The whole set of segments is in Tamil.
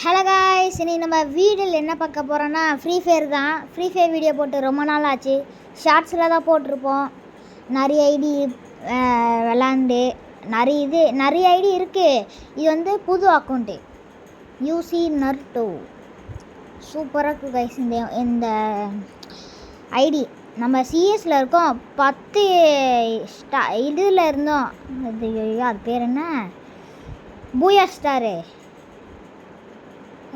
ஹலோ காய்ஸ், இன்னைக்கு நம்ம வீடியோவில் என்ன பார்க்க போகிறோன்னா ஃப்ரீ ஃபயர் தான். ஃப்ரீ ஃபயர் வீடியோ போட்டு ரொம்ப நாள் ஆச்சு. ஷார்ட்ஸில் தான் போட்டிருப்போம். நிறைய ஐடி விளாண்டு நிறைய ஐடி இருக்குது. இது வந்து புது அக்கௌண்ட்டு யூசி நர்டோ. சூப்பராக இருக்குது கைஸ். இந்த ஐடி நம்ம சிஎஸில் இருக்கோம். 10 இதில் இருந்தோம். அது பேர் என்ன, பூயா ஸ்டாரு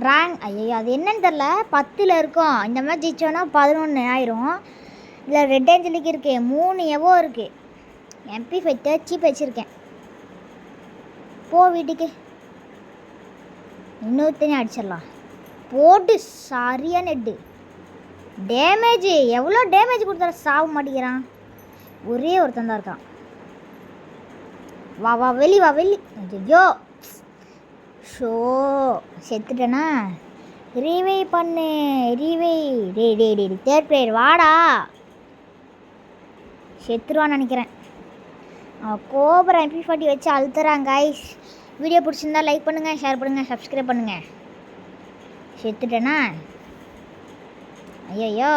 ரேங்க். ஐயோ அது என்னன்னு தெரில. 10ல் இருக்கோம். இந்த மாதிரி ஜெயிச்சோன்னா 11 ஆயிரும். இதில் ரெட் ஏஞ்சலுக்கு இருக்குது. 3 எவோ இருக்குது. MP5 தேர்ச்சிப் வச்சுருக்கேன். போ வீட்டுக்கு. இன்னொருத்தனையும் அடிச்சிடலாம். போட்டு சரியான நெட்டு டேமேஜ். எவ்வளோ டேமேஜ் கொடுத்தாலும் சாக மாட்டேங்கிறான். ஒரே ஒருத்தன் தான் இருக்கான். வா வெளி. ஐயோ ஷோ செத்துட்டேனா. ரீவை பண்ணு. டே தேர்ட் பிளேயர் வாடா. செத்துருவான்னு நினைக்கிறேன். அவன் கோபுர MP40 வச்சு அழுத்துறான் கைஸ். வீடியோ பிடிச்சிருந்தா லைக் பண்ணுங்கள், ஷேர் பண்ணுங்கள், சப்ஸ்கிரைப் பண்ணுங்கள். செத்துட்டேனா. ஐயோ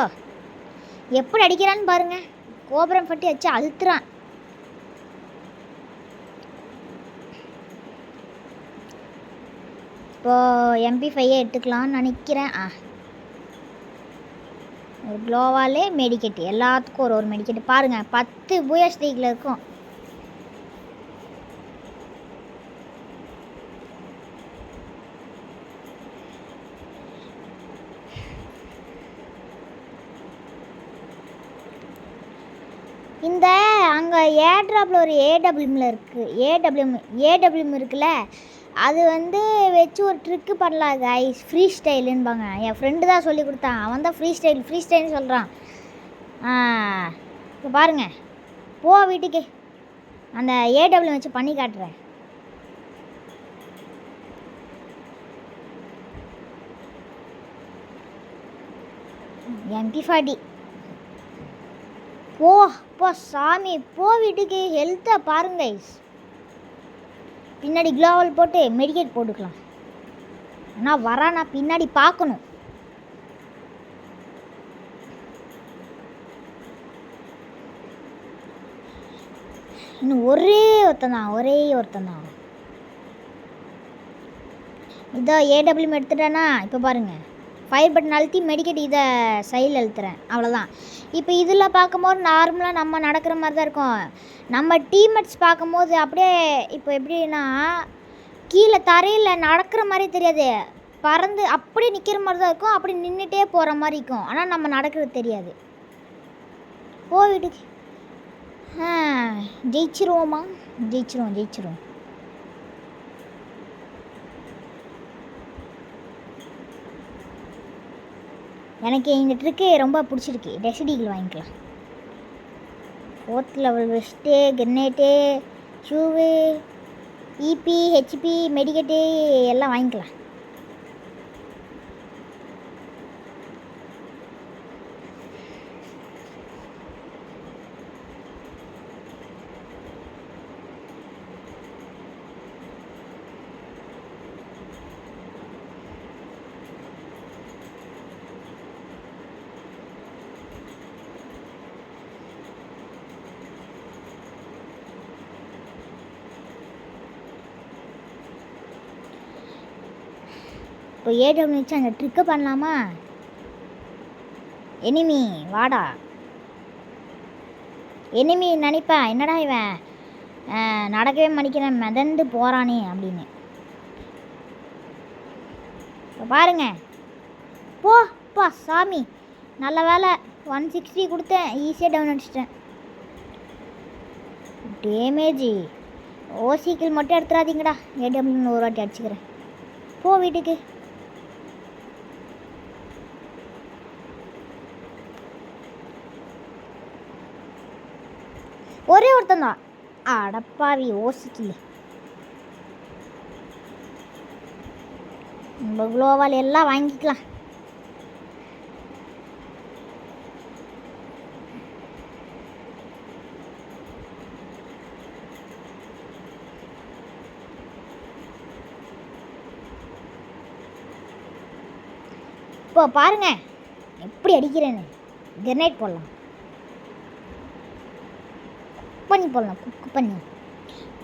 எப்படி அடிக்கிறான்னு பாருங்கள். கோபுர MP40 வச்சு அழுத்துறான். இப்போது MP5 எடுத்துக்கலான்னு நினைக்கிறேன். ஒரு க்ளோவாலே மெடிக்கெட்டு, எல்லாத்துக்கும் ஒரு மெடிக்கெட்டு. பாருங்கள் 10 பூயா ஸ்ட்ரீக்கில் இருக்கும். இந்த அங்கே ஏர்ட்ராப்பில் ஒரு ஏடபிள்யூமில் இருக்குது. ஏடபிள்யூம் இருக்குல்ல, அது வந்து வச்சு ஒரு ட்ரிக்கு பண்ணலாம் கைஸ். ஃப்ரீ ஸ்டைலுன்பாங்க. என் ஃப்ரெண்டு தான் சொல்லி கொடுத்தான். அவன் தான் ஃப்ரீ ஸ்டைல்னு சொல்கிறான். இப்போ பாருங்கள். போ வீட்டுக்கு. அந்த ஏடபிள்யூ வச்சு பண்ணி காட்டுறேன். MP40 போ சாமி. போ வீட்டுக்கு. ஹெல்த்தை பாருங்க கைஸ். பின்னாடி க்ளோவல் போட்டு மெடிக்கேட் போட்டுக்கலாம். ஆனால் நான் பின்னாடி பார்க்கணும். இன்னும் ஒரே ஒருத்தன் தான். இதோ ஏடபிள்யூ எடுத்துட்டேன்னா இப்போ பாருங்கள். ஃபயர் பட்டன் அழுத்தி மெடிக்கெட் இதை சைடில் அழுத்துறேன். அவ்வளோதான். இப்போ இதில் பார்க்கும்போது நார்மலாக நம்ம நடக்கிற மாதிரி தான் இருக்கும். நம்ம டீம்மேட்ஸ் பார்க்கும்போது அப்படியே இப்போ எப்படின்னா கீழே தரையில் நடக்கிற மாதிரி தெரியாது. பறந்து அப்படியே நிற்கிற மாதிரி தான் இருக்கும். அப்படி நின்றுட்டே போகிற மாதிரி இருக்கும். ஆனால் நம்ம நடக்கிறது தெரியாது. வீட்டுக்கு. ஜெயிச்சிருவோமா? ஜெயிச்சிருவோம். எனக்கு இந்த ட்ரிக்கு ரொம்ப பிடிச்சிருக்கு. டெசிடிகள் வாங்கிக்கலாம். 4th லெவல் வெஸ்ட்டு, கிரனேட்டு, ஷூவு, EP, HP, மெடிக்கெட்டு எல்லாம் வாங்கிக்கலாம். இப்போ ஏடபிள்யூ வச்சு அந்த ட்ரிக்கை பண்ணலாமா? எனிமி வாடா. எனிமி நினைப்பேன், என்னடா இவன் நடக்கவே மடிக்கிறேன், மிதந்து போகிறானே அப்படின்னு. இப்போ பாருங்க. போ சாமி. நல்ல வேலை 160 கொடுத்தேன். ஈஸியாக டவுன் அடிச்சிட்டேன். டேமேஜி ஓசிக்கில் மட்டும் எடுத்துடாதீங்கடா. ஏடபிள்யூ ஒரு வாட்டி அடிச்சுக்கிறேன். போ வீட்டுக்கு. ஒரே ஒருத்தன் தான். அடப்பாவி ஓசிக்கல. நம்ம க்ளோவால் எல்லாம் வாங்கிக்கலாம். இப்போ பாருங்க எப்படி அடிக்கிறேன்னு. கிரனேட் போடலாம், போடலாம், குக் பண்ணி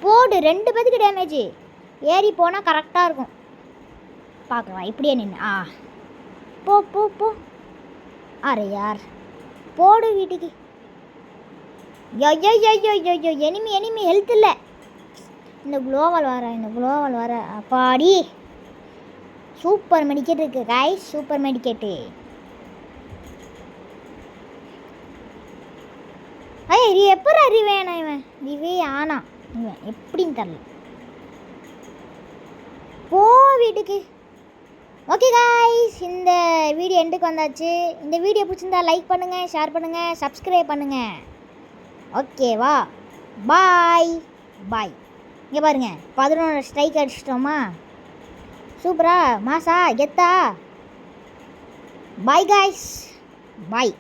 போடு. 2 பேத்துக்கு டேமேஜ். ஏறி போனால் கரெக்டாக இருக்கும். பார்க்கலாம் இப்படியே நின்று. போ போ போ. அரே யார், போடு வீட்டுக்கு. ஐயோ எனிமி ஹெல்த் இல்லை. இந்த குளோவல் வர அப்பாடி. சூப்பர் மெடிக்கெட் இருக்குது காய்ஸ், சூப்பர் மெடிக்கெட்டு. இது எப்போ அறிவேனா இவன் ரிவே ஆனா இவன் எப்படின்னு தெரில. போ வீட்டுக்கு. ஓகே காய்ஸ், இந்த வீடியோ எண்டுக்கு வந்தாச்சு. இந்த வீடியோ பிடிச்சிருந்தா லைக் பண்ணுங்கள், ஷேர் பண்ணுங்கள், சப்ஸ்கிரைப் பண்ணுங்கள். ஓகேவா? பாய் பாய். இங்கே பாருங்கள் 11 ஸ்ட்ரைக் அடிச்சிட்டோமா? சூப்பரா, மாசா, கெத்தா. பாய் காய்ஸ், பாய்.